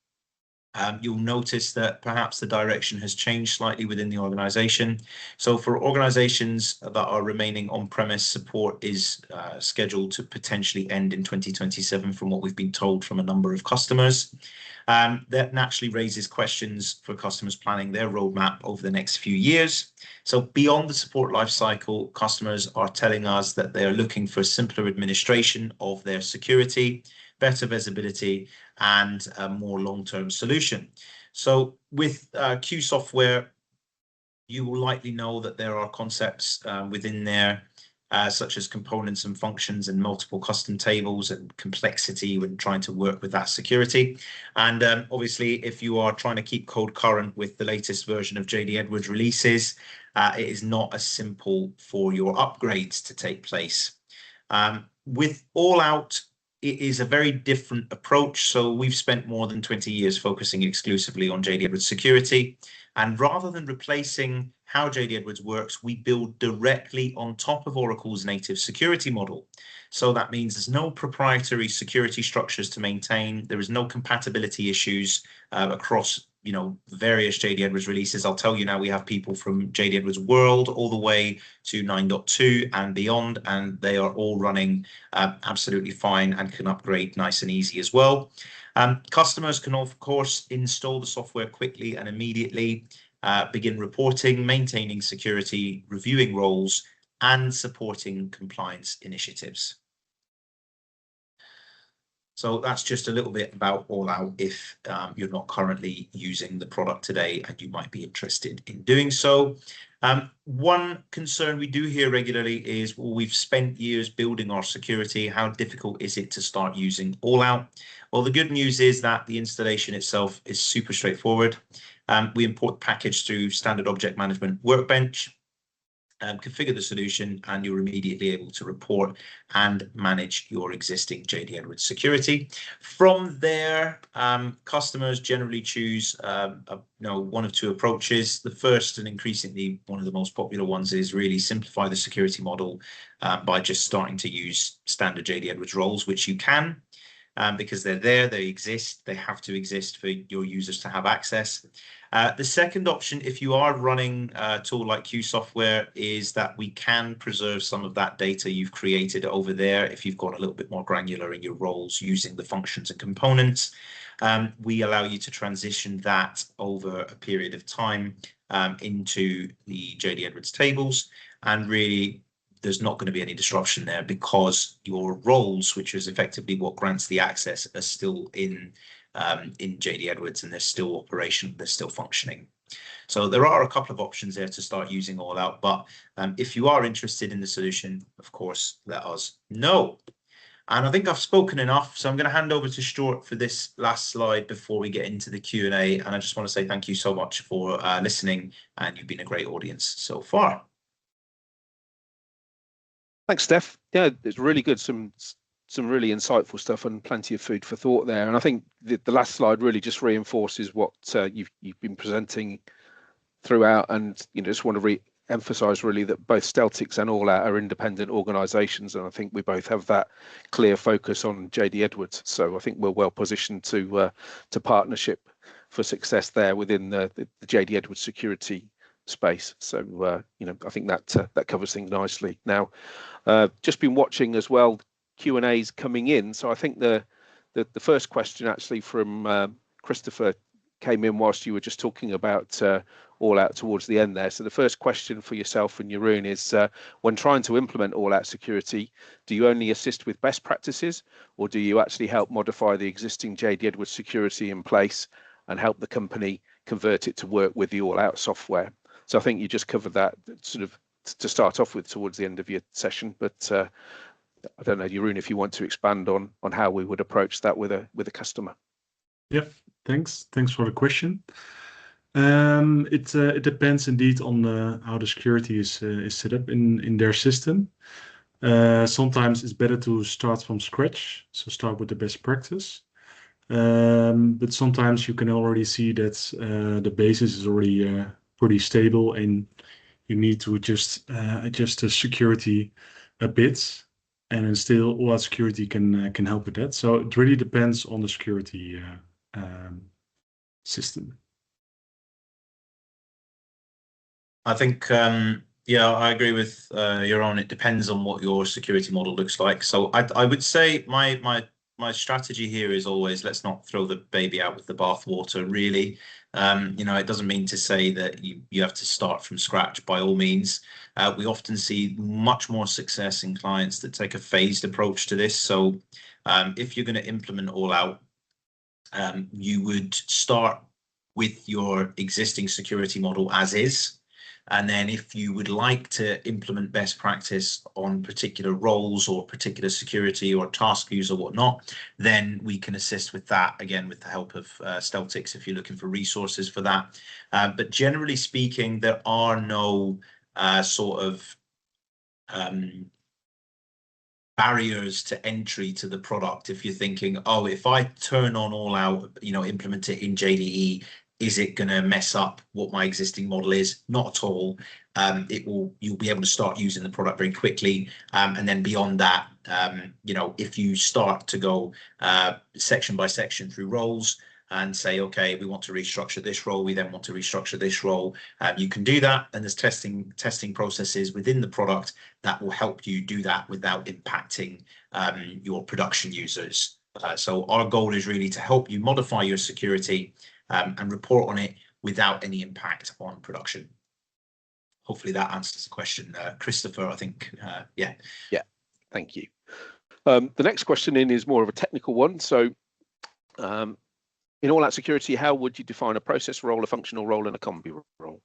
You'll notice that perhaps the direction has changed slightly within the organization. So for organizations that are remaining on-premise, support is scheduled to potentially end in 2027 from what we've been told from a number of customers. That naturally raises questions for customers planning their roadmap over the next few years. So beyond the support lifecycle, customers are telling us that they are looking for simpler administration of their security, better visibility, and a more long-term solution. So with Q software, you will likely know that there are concepts within there, such as components and functions and multiple custom tables and complexity when trying to work with that security. And obviously, if you are trying to keep code current with the latest version of JD Edwards releases, it is not as simple for your upgrades to take place. With AllOut, it is a very different approach. So we've spent more than 20 years focusing exclusively on JD Edwards security. And rather than replacing how JD Edwards works, we build directly on top of Oracle's native security model. So that means there's no proprietary security structures to maintain. There is no compatibility issues across various JD Edwards releases. I'll tell you now, we have people from JD Edwards World all the way to 9.2 and beyond, and they are all running absolutely fine and can upgrade nice and easy as well. Customers can, of course, install the software quickly and immediately, begin reporting, maintaining security, reviewing roles, and supporting compliance initiatives. So that's just a little bit about AllOut if you're not currently using the product today and you might be interested in doing so. One concern we do hear regularly is, well, we've spent years building our security. How difficult is it to start using AllOut? Well, the good news is that the installation itself is super straightforward. We import the package through Standard Object Management Workbench, configure the solution, and you're immediately able to report and manage your existing JD Edwards security. From there, customers generally choose one of two approaches. The first, and increasingly one of the most popular ones, is really simplify the security model by just starting to use standard JD Edwards roles, which you can. Because they're there, they exist, they have to exist for your users to have access. The second option, if you are running a tool like Q software, is that we can preserve some of that data you've created over there if you've got a little bit more granular in your roles using the functions and components. We allow you to transition that over a period of time into the JD Edwards tables, and really there's not going to be any disruption there because your roles, which is effectively what grants the access, are still in JD Edwards, and they're still operational, they're still functioning. So there are a couple of options there to start using AllOut, but if you are interested in the solution, of course, let us know. And I think I've spoken enough, so I'm going to hand over to Stuart for this last slide before we get into the Q&A. And I just want to say thank you so much for listening, and you've been a great audience so far. Thanks, Steph. Yeah, it's really good. Some really insightful stuff and plenty of food for thought there. And I think the last slide really just reinforces what you've been presenting throughout. And just want to re-emphasize really that both Steltix and AllOut are independent organisations, and I think we both have that clear focus on JD Edwards. So I think we're well positioned to partnership for success there within the JD Edwards security space. So I think that covers things nicely. Now, just been watching as well Q&As coming in. So I think the first question actually from Christopher came in whilst you were just talking about AllOut towards the end there. So the first question for yourself and Jeroen is, when trying to implement AllOut security, do you only assist with best practices, or do you actually help modify the existing JD Edwards security in place and help the company convert it to work with the AllOut software? So I think you just covered that sort of to start off with towards the end of your session, but I don't know, Jeroen, if you want to expand on how we would approach that with a customer. Yeah, thanks for the question. It depends indeed on how the security is set up in their system. Sometimes it's better to start from scratch, so start with the best practice. But sometimes you can already see that the basis is already pretty stable, and you need to just adjust the security a bit, and then still AllOut security can help with that. So it really depends on the security system. I think, yeah, I agree with Jeroen. It depends on what your security model looks like. So I would say my strategy here is always, let's not throw the baby out with the bathwater, really. You know, it doesn't mean to say that you have to start from scratch by all means. We often see much more success in clients that take a phased approach to this. So if you're going to implement AllOut, you would start with your existing security model as is. And then if you would like to implement best practice on particular roles or particular security or task views or whatnot, then we can assist with that, again, with the help of Steltix if you're looking for resources for that. But generally speaking, there are no sort of barriers to entry to the product. If you're thinking, oh, if I turn on AllOut, you know, implement it in JDE, is it going to mess up what my existing model is? Not at all. You'll be able to start using the product very quickly. And then beyond that, you know, if you start to go section by section through roles and say, okay, we want to restructure this role, we then want to restructure this role, you can do that. And there's testing processes within the product that will help you do that without impacting your production users. So our goal is really to help you modify your security and report on it without any impact on production. Hopefully that answers the question. Christopher, I think, yeah. Yeah, thank you. The next question in is more of a technical one. So in AllOut Security, how would you define a process role, a functional role, and a combi role?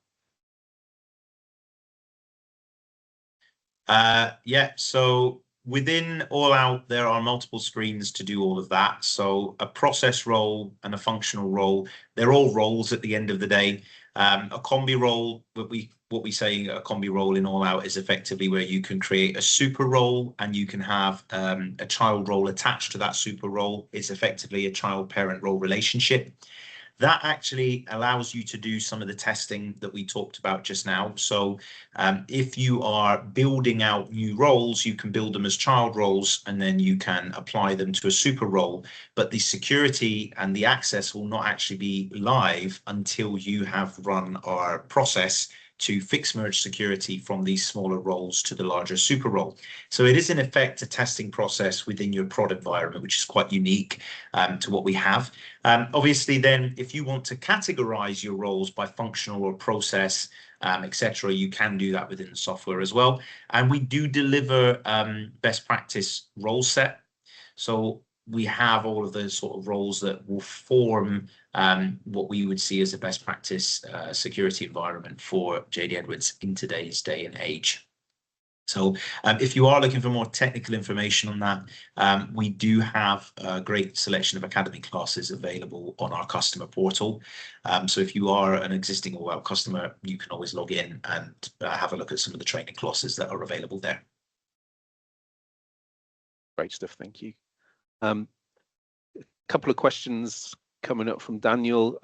Yeah, so within AllOut, there are multiple screens to do all of that. So a process role and a functional role, they're all roles at the end of the day. A combi role, what we say a combi role in AllOut is effectively where you can create a super role and you can have a child role attached to that super role. It's effectively a child-parent role relationship. That actually allows you to do some of the testing that we talked about just now. So if you are building out new roles, you can build them as child roles and then you can apply them to a super role. But the security and the access will not actually be live until you have run our process to fix merge security from these smaller roles to the larger super role. So it is in effect a testing process within your prod environment, which is quite unique to what we have. Obviously, then, if you want to categorize your roles by functional or process, etc., you can do that within the software as well. And we do deliver best practice role set. So we have all of those sort of roles that will form what we would see as a best practice security environment for JD Edwards in today's day and age. So if you are looking for more technical information on that, we do have a great selection of academy classes available on our customer portal. So if you are an existing AllOut customer, you can always log in and have a look at some of the training classes that are available there. Great stuff, thank you. A couple of questions coming up from Daniel.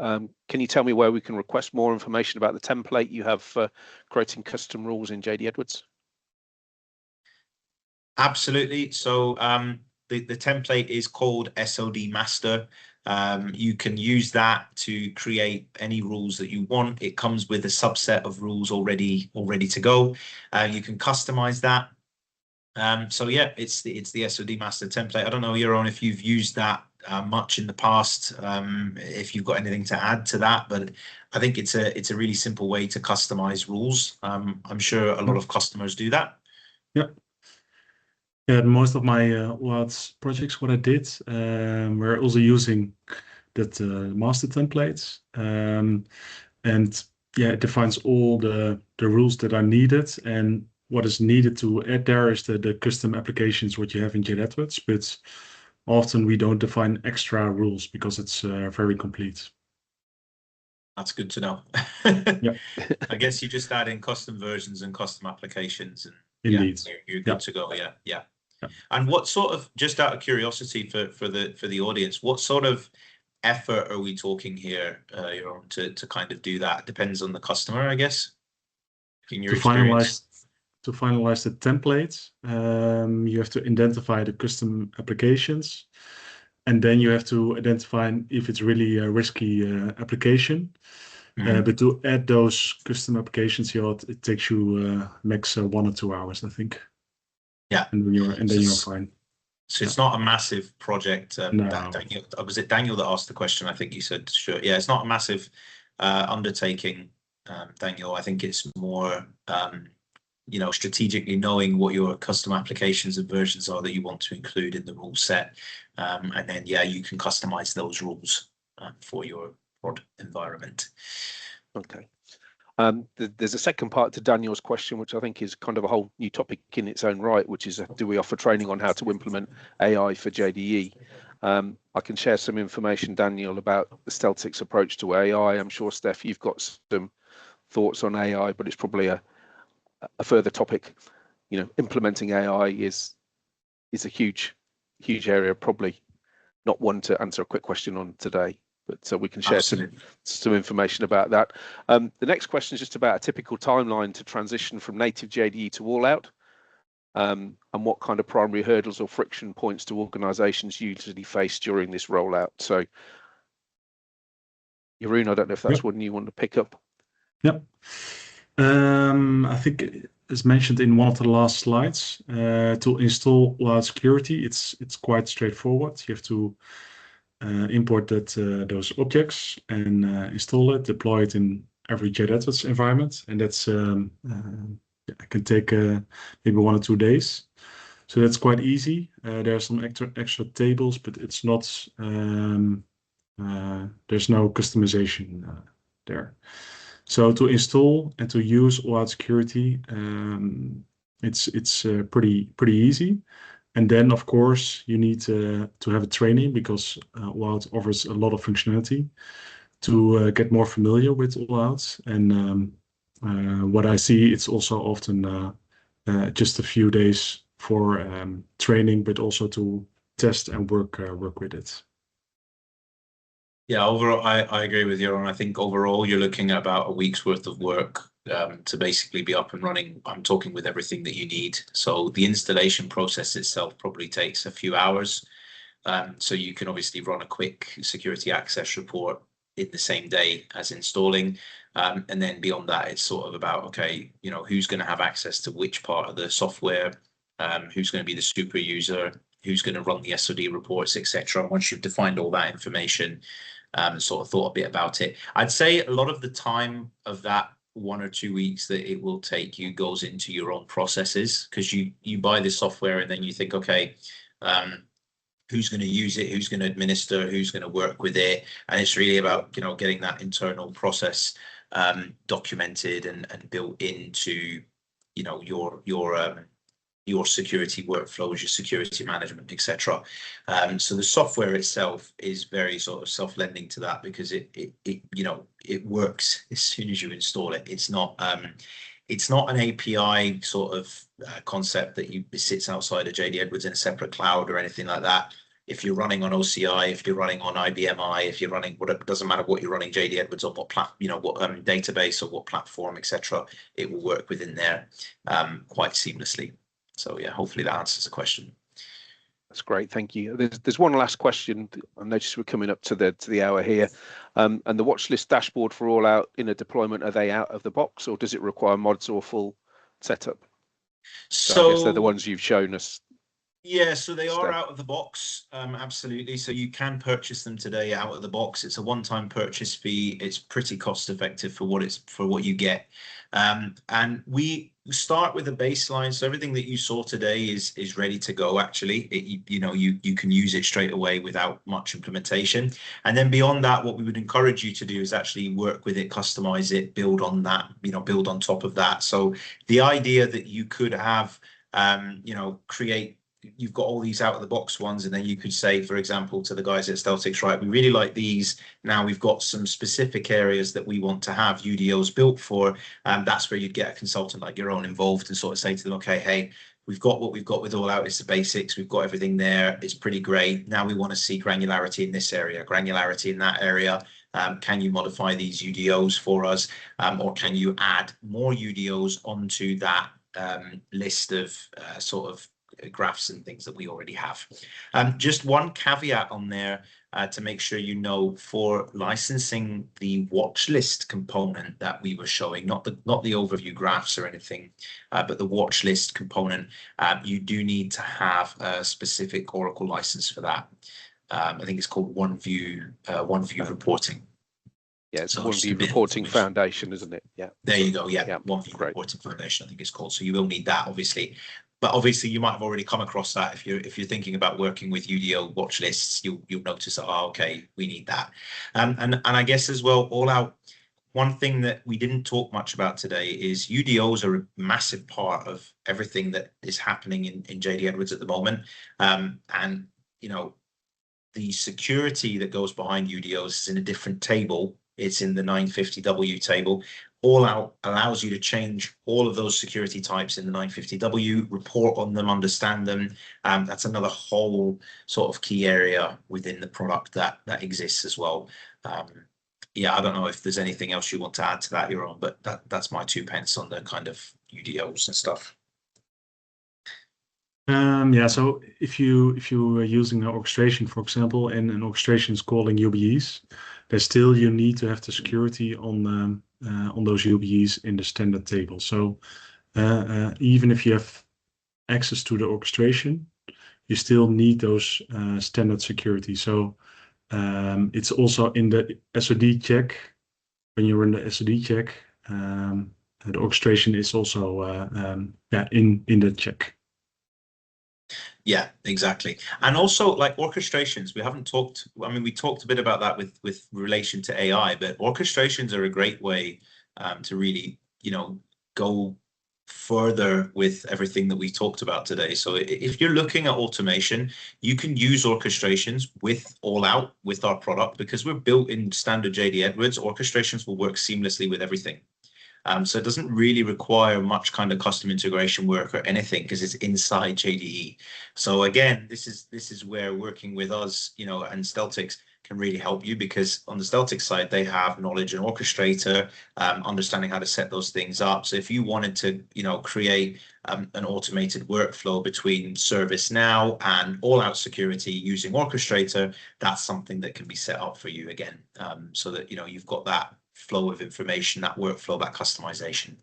Can you tell me where we can request more information about the template you have for creating custom rules in JD Edwards? Absolutely. So the template is called SOD Master. You can use that to create any rules that you want. It comes with a subset of rules already to go. You can customize that. So yeah, it's the SOD Master template. I don't know, Jeroen, if you've used that much in the past, if you've got anything to add to that, but I think it's a really simple way to customize rules. I'm sure a lot of customers do that. Yeah. Yeah, most of my AllOut projects, what I did, we're also using that master templates, and yeah, it defines all the rules that are needed, and what is needed to add there is the custom applications what you have in JD Edwards, but often we don't define extra rules because it's very complete. That's good to know. Yeah. I guess you just add in custom versions and custom applications, and Indeed, yeah, you're good to go. Yeah. And what sort of, just out of curiosity for the audience, what sort of effort are we talking here, to kind of do that? Depends on the customer, I guess. In your experience. To finalize the template, you have to identify the custom applications. And then you have to identify if it's really a risky application. But to add those custom applications, it takes you max 1 or 2 hours, I think. Yeah. And then you're fine. So it's not a massive project. No. Daniel, was it Daniel that asked the question? I think you said, sure. Yeah, it's not a massive undertaking, Daniel. I think it's more, strategically knowing what your custom applications and versions are that you want to include in the rule set. And then, yeah, you can customize those rules for your prod environment. Okay. There's a second part to Daniel's question, which I think is kind of a whole new topic in its own right, which is, do we offer training on how to implement AI for JDE? I can share some information, Daniel, about the Steltix approach to AI. I'm sure, Steph, you've got some thoughts on AI, but it's probably a further topic. Implementing AI is a huge area, probably not one to answer a quick question on today. But we can share some information about that. The next question is just about a typical timeline to transition from native JDE to AllOut, and what kind of primary hurdles or friction points do organizations usually face during this rollout. So, Jeroen, I don't know if that's one you want to pick up. Yep. I think, as mentioned in one of the last slides, to install AllOut Security, it's quite straightforward. You have to import those objects and install it, deploy it in every JD Edwards environment, and that's it can take maybe 1 or 2 days. So that's quite easy. There are some extra tables, but it's not. There's no customization there. So to install and to use AllOut Security, it's pretty easy. And then, of course, you need to have a training, because AllOut offers a lot of functionality, to get more familiar with AllOut. And what I see, it's also often just a few days for training, but also to test and work with it. Yeah, overall, I agree with you. And I think overall, you're looking at about a week's worth of work to basically be up and running. I'm talking with everything that you need. So the installation process itself probably takes a few hours. So you can obviously run a quick security access report in the same day as installing. And then beyond that, it's sort of about, okay, who's going to have access to which part of the software, who's going to be the super user, who's going to run the SOD reports, etc. Once you've defined all that information, sort of thought a bit about it, I'd say a lot of the time of that 1 or 2 weeks that it will take you goes into your own processes, because you buy this software and then you think, okay, who's going to use it, who's going to administer, who's going to work with it, and it's really about getting that internal process documented and built into your security workflows, your security management, etc. So the software itself is very sort of self-lending to that, because it works as soon as you install it. It's not an API sort of concept that it sits outside of JD Edwards in a separate cloud or anything like that. If you're running on OCI, if you're running on IBMI, if you're running it doesn't matter what you're running JD Edwards on, what database or what platform, etc. It will work within there quite seamlessly. So yeah, hopefully that answers the question. That's great, thank you. There's one last question. I noticed we're coming up to the hour here. And the watch list dashboard for AllOut in a deployment, are they out of the box, or does it require mods or full setup? So I guess they're the ones you've shown us. Yeah, so they are out of the box, absolutely. So you can purchase them today out of the box. It's a one-time purchase fee. It's pretty cost effective for what you get. And we start with a baseline. So everything that you saw today is ready to go. Actually, you can use it straight away without much implementation. And then beyond that, what we would encourage you to do is actually work with it, customize it, build on that, build on top of that. So the idea that you could have, you've got all these out of the box ones, and then you could say, for example, to the guys at Steltix, right, we really like these. Now we've got some specific areas that we want to have UDOs built for. That's where you'd get a consultant like your own involved and sort of say to them, okay, hey, we've got what we've got with AllOut. It's the basics. We've got everything there. It's pretty great. Now we want to see granularity in this area, granularity in that area. Can you modify these UDOs for us? Or can you add more UDOs onto that list of sort of graphs and things that we already have. Just one caveat on there to make sure you know, for licensing the watch list component that we were showing, not the overview graphs or anything, but the watch list component, you do need to have a specific Oracle license for that. I think it's called OneView reporting. Yeah, it's OneView Reporting Foundation, isn't it? Yeah. There you go. Yeah, OneView Reporting Foundation, I think it's called. So you will need that, obviously. But obviously, you might have already come across that if you're thinking about working with UDO watch lists. You'll notice that, oh, okay, we need that. And I guess as well, AllOut. One thing that we didn't talk much about today is UDOs are a massive part of everything that is happening in JD Edwards at the moment. And you know, the security that goes behind UDOs is in a different table. It's in the 950W table. AllOut allows you to change all of those security types in the 950W, report on them, understand them. That's another whole sort of key area within the product that exists as well. Yeah, I don't know if there's anything else you want to add to that, Jeroen, but that's my 2 pence on the kind of UDOs and stuff. Yeah, so if you are using an orchestration, for example, and an orchestration is calling UBEs, then still you need to have the security on those UBEs in the standard table. So even if you have access to the orchestration, you still need those standard security. So it's also in the SOD check. When you're in the SOD check, the orchestration is also in the check. Yeah, exactly. And also, like, orchestrations, we haven't talked, I mean, we talked a bit about that with relation to AI, but orchestrations are a great way to really, you know, go further with everything that we talked about today. So if you're looking at automation, you can use orchestrations with AllOut, with our product, because we're built in standard JD Edwards. Orchestrations will work seamlessly with everything. So it doesn't really require much kind of custom integration work or anything, because it's inside JDE. So again, this is where working with us, you know, and Steltix can really help you, because on the Steltix side, they have knowledge and orchestrator, understanding how to set those things up. So if you wanted to, you know, create an automated workflow between ServiceNow and AllOut Security using orchestrator, that's something that can be set up for you again, so that, you know, you've got that flow of information, that workflow, that customization.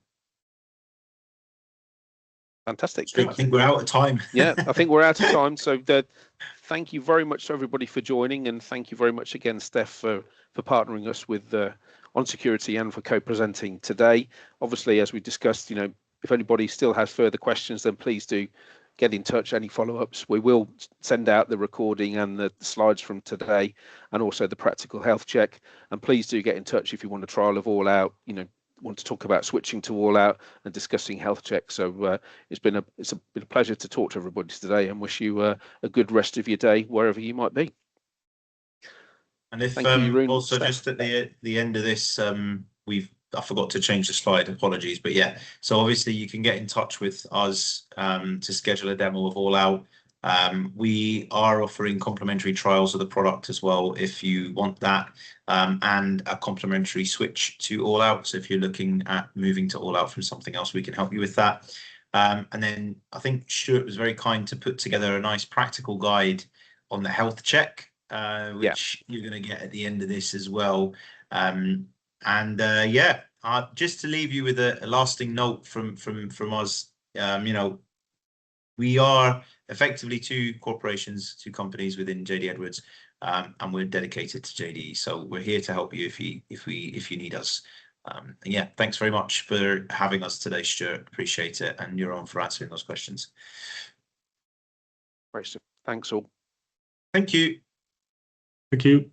Fantastic. I think we're out of time. Yeah, I think we're out of time. So thank you very much to everybody for joining, and thank you very much again, Steph, for partnering us with on security and for co-presenting today. Obviously, as we discussed, you know, if anybody still has further questions, then please do get in touch. Any follow-ups, we will send out the recording and the slides from today, and also the practical health check. And please do get in touch if you want a trial of AllOut, you know, want to talk about switching to AllOut and discussing health checks. So it's been a pleasure to talk to everybody today, and wish you a good rest of your day wherever you might be. And if Thank you, Jeroen, also Steph. Just at the end of this, I forgot to change the slide, apologies, but yeah, so obviously you can get in touch with us to schedule a demo of AllOut. We are offering complimentary trials of the product as well if you want that, and a complimentary switch to AllOut. So if you're looking at moving to AllOut from something else, we can help you with that. And then I think Stuart was very kind to put together a nice practical guide on the health check, which you're going to get at the end of this as well. Just to leave you with a lasting note from us, you know, we are effectively two corporations, two companies within JD Edwards, and we're dedicated to JD. So we're here to help you if you need us. And yeah, thanks very much for having us today, Stuart. Appreciate it, and Jeroen for answering those questions. Great stuff. Thanks all. Thank you. Thank you.